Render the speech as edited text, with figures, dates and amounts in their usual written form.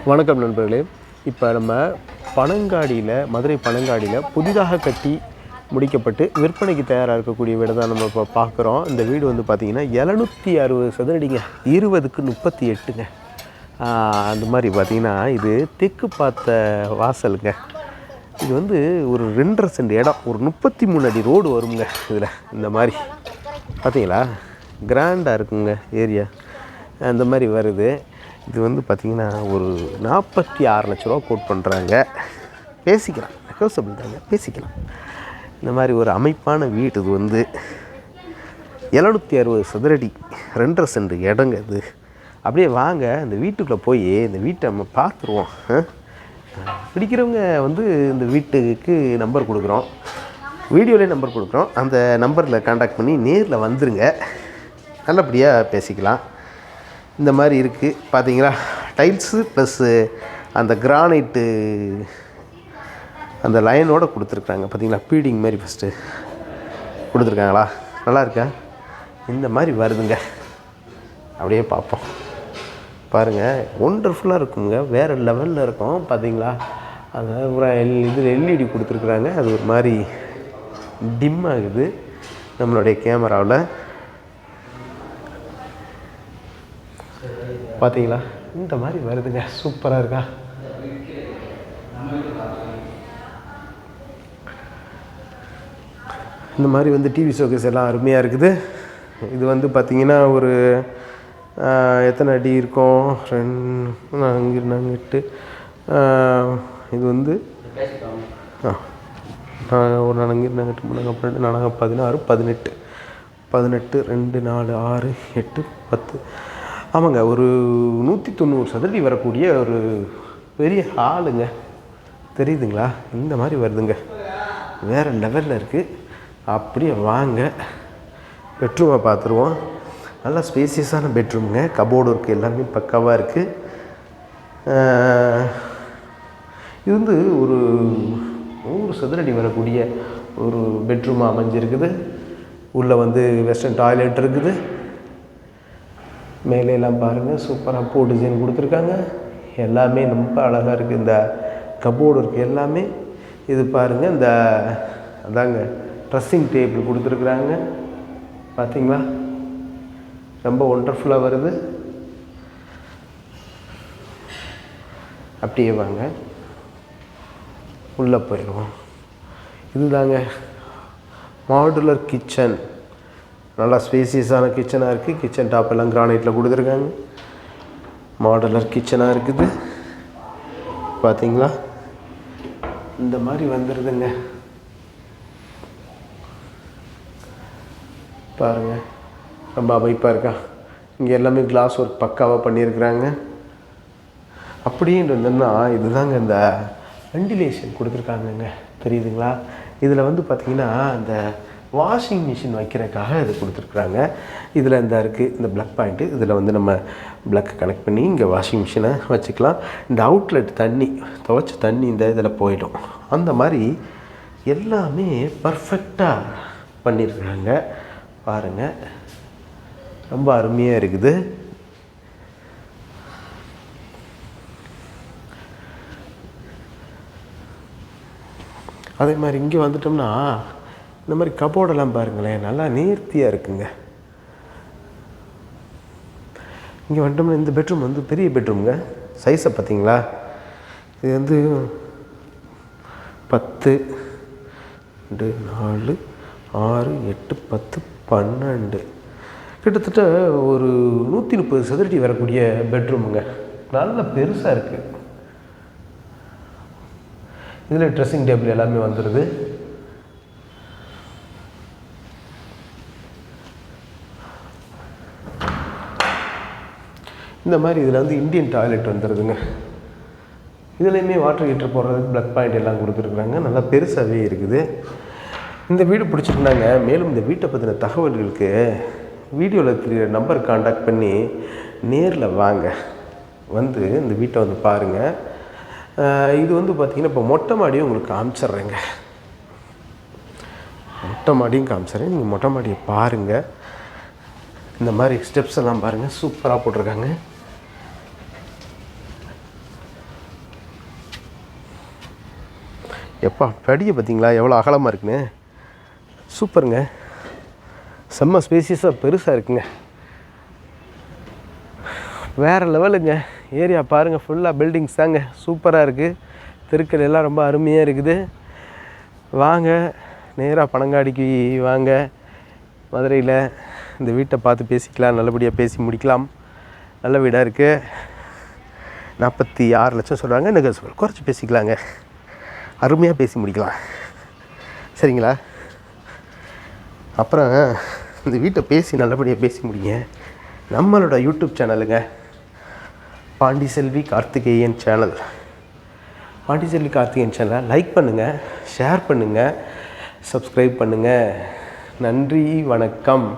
வணக்கம் நண்பர்களே. இப்போ நம்ம பனங்காடியில், மதுரை பனங்காடியில் புதிதாக கட்டி முடிக்கப்பட்டு விற்பனைக்கு தயாராக இருக்கக்கூடிய வீடை தான் நம்ம இப்போ பார்க்குறோம். இந்த வீடு வந்து பார்த்திங்கன்னா 760 சதுரடிங்க, 20க்கு 38ங்க. அந்த மாதிரி பார்த்திங்கன்னா இது தெற்கு பார்த்த வாசலுங்க. இது வந்து ஒரு 2.5 சென்ட் இடம், ஒரு 33 அடி ரோடு வருங்க. இதில் இந்த மாதிரி பார்த்தீங்களா, கிராண்டாக இருக்குங்க ஏரியா. அந்த மாதிரி வருது. இது வந்து பார்த்திங்கன்னா ஒரு 46 லட்ச ரூபா கோட் பண்ணுறாங்க. பேசிக்கலாம், நெகோசியபிள் தாங்க, பேசிக்கலாம். இந்த மாதிரி ஒரு அமைப்பான வீடு. இது வந்து 760 சதுரடி, 2.5 சென்ட் இடங்க. இது அப்படியே வாங்க இந்த வீட்டுக்குள்ளே போய் இந்த வீட்டை நம்ம பார்த்துருவோம். பிடிக்கிறவங்க வந்து இந்த வீட்டுக்கு நம்பர் கொடுக்குறோம், வீடியோலேயே நம்பர் கொடுக்குறோம். அந்த நம்பரில் காண்டாக்ட் பண்ணி நேரில் வந்துருங்க, நல்லபடியாக பேசிக்கலாம். இந்த மாதிரி இருக்குது பார்த்தீங்களா, டைல்ஸு ப்ளஸ்ஸு அந்த கிரானைட்டு அந்த லைனோடு கொடுத்துருக்குறாங்க. பார்த்தீங்களா, பீடிங் மாதிரி ஃபஸ்ட்டு கொடுத்துருக்காங்களா, நல்லா இருக்கா? இந்த மாதிரி வருதுங்க. அப்படியே பார்ப்போம் பாருங்கள், ஒண்டர்ஃபுல்லாக இருக்குங்க, வேறு லெவலில் இருக்கும். பார்த்தீங்களா, அது ஒரு இதில் எல்இடி கொடுத்துருக்குறாங்க. அது ஒரு மாதிரி டிம் ஆகுது நம்மளுடைய கேமராவில். பார்த்தீங்களா, இந்த மாதிரி வருதுங்க, சூப்பராக இருக்கா? இந்த மாதிரி வந்து டிவி ஷோகேஸ் எல்லாம் அருமையாக இருக்குது. இது வந்து பார்த்திங்கன்னா ஒரு எத்தனை அடி இருக்கும், 2 இது வந்து ஒரு 4 16 18 18 2 4 6 8 10 ஆமாங்க, ஒரு 190 சதுரடி வரக்கூடிய ஒரு பெரிய ஹாலுங்க. தெரியுதுங்களா? இந்த மாதிரி வருதுங்க, வேறு லெவலில் இருக்குது. அப்படியே வாங்க பெட்ரூமை பார்த்துருவோம். நல்லா ஸ்பேசியஸான பெட்ரூமுங்க, கபோர்டு இருக்குது, எல்லாமே பக்காவாக இருக்குது. இது வந்து ஒரு 100 சதுரடி வரக்கூடிய ஒரு பெட்ரூமாக அமைஞ்சிருக்குது. உள்ளே வந்து வெஸ்டர்ன் டாய்லெட் இருக்குது. மேலையெல்லாம் பாருங்கள், சூப்பராக பூ டிசைன் கொடுத்துருக்காங்க. எல்லாமே ரொம்ப அழகாக இருக்குது. இந்த கபோர்டு இருக்குது எல்லாமே. இது பாருங்கள், இந்த அதாங்க ட்ரெஸ்ஸிங் டேபிள் கொடுத்துருக்குறாங்க. பார்த்தீங்களா, ரொம்ப ஒண்டர்ஃபுல்லாக வருது. அப்படியே வாங்க உள்ளே போயிடுவோம். இதுதாங்க மாடுலர் கிச்சன். நல்லா ஸ்பேசியஸான கிச்சனாக இருக்குது. கிச்சன் டாப் எல்லாம் கிரானைட்டில் கொடுத்துருக்காங்க. மாடுலர் கிச்சனாக இருக்குது. பார்த்தீங்களா, இந்த மாதிரி வந்துடுதுங்க. பாருங்கள், ரொம்ப அமைப்பாக இருக்கா? இங்கே எல்லாமே கிளாஸ் ஒர்க் பக்காவாக பண்ணியிருக்கிறாங்க. அப்படின்னு இருந்ததுன்னா இதுதாங்க இந்த வெண்டிலேஷன் கொடுத்துருக்காங்கங்க. தெரியுதுங்களா? இதில் வந்து பார்த்திங்கன்னா இந்த வாஷிங் மிஷின் வைக்கிறதுக்காக இது கொடுத்துருக்குறாங்க. இதில் இந்த இருக்குது இந்த ப்ளக் பாயிண்ட்டு. இதில் வந்து நம்ம ப்ளக் கனெக்ட் பண்ணி இங்கே வாஷிங் மிஷினை வச்சுக்கலாம். இந்த அவுட்லெட் தண்ணி, துவைச்ச தண்ணி இந்த இதில் போயிடும். அந்த மாதிரி எல்லாமே பர்ஃபெக்டாக பண்ணியிருக்காங்க. பாருங்கள், ரொம்ப அருமையாக இருக்குது. அதே மாதிரி இங்கே வந்துட்டோம்னா இந்த மாதிரி கபோர்டெல்லாம் பாருங்களேன், நல்லா நேர்த்தியாக இருக்குங்க. இங்கே வந்துட்டோம்னா இந்த பெட்ரூம் வந்து பெரிய பெட்ரூமுங்க. சைஸை பார்த்தீங்களா? இது வந்து 10 2 4 6 8 10 12 கிட்டத்தட்ட ஒரு 130 சதுரடி வரக்கூடிய பெட்ரூமுங்க. நல்ல பெருசாக இருக்குது. இதில் ட்ரெஸ்ஸிங் டேபிள் எல்லாமே வந்துடுது. இந்த மாதிரி இதில் வந்து இந்தியன் டாய்லெட் வந்துடுதுங்க. இதுலேயுமே வாட்டர் ஹீட்டர் போடுறதுக்கு ப்ளக் பாயிண்ட் எல்லாம் கொடுத்துருக்குறாங்க. நல்லா பெருசாகவே இருக்குது. இந்த வீடு பிடிச்சிருந்தாங்க. மேலும் இந்த வீட்டை பற்றின தகவல்களுக்கு வீடியோவில் தெரிய நம்பர் காண்டாக்ட் பண்ணி நேரில் வாங்க, வந்து இந்த வீட்டை வந்து பாருங்கள். இது வந்து பார்த்திங்கன்னா இப்போ மொட்டை மாடியும் உங்களுக்கு காமிச்சிட்றேங்க. மொட்டை மாடியும் காமிச்சிட்றேன், நீங்கள் மொட்டை மாடியை பாருங்கள். இந்த மாதிரி ஸ்டெப்ஸ் எல்லாம் பாருங்கள், சூப்பராக போட்டிருக்காங்க. எப்பா படியை பார்த்தீங்களா எவ்வளோ அகலமாக இருக்குன்னு. சூப்பருங்க, செம்ம ஸ்பேசியஸாக பெருசாக இருக்குங்க, வேறு லெவலுங்க. ஏரியா பாருங்கள், ஃபுல்லாக பில்டிங்ஸ் தாங்க, சூப்பராக இருக்குது. தெருக்கள் எல்லாம் ரொம்ப அருமையாக இருக்குது. வாங்க நேராக பனங்காடிக்கு வாங்க. மதுரையில் இந்த வீட்டை பார்த்து பேசிக்கலாம், நல்லபடியாக பேசி முடிக்கலாம். நல்ல வீடாக இருக்குது. 46 லட்சம் சொல்கிறாங்க. எனக்கு குறைச்சி பேசிக்கலாங்க, அருமையாக பேசி முடிக்கலாம். சரிங்களா? அப்புறம் இந்த வீட்டை பேசி நல்லபடியாக பேசி முடிங்க. நம்மளோட யூடியூப் சேனலுங்க, பாண்டிச்செல்வி கார்த்திகேயன் சேனல். பாண்டிச்செல்வி கார்த்திகேயன் சேனலை லைக் பண்ணுங்கள், ஷேர் பண்ணுங்கள், சப்ஸ்கிரைப் பண்ணுங்கள். நன்றி, வணக்கம்.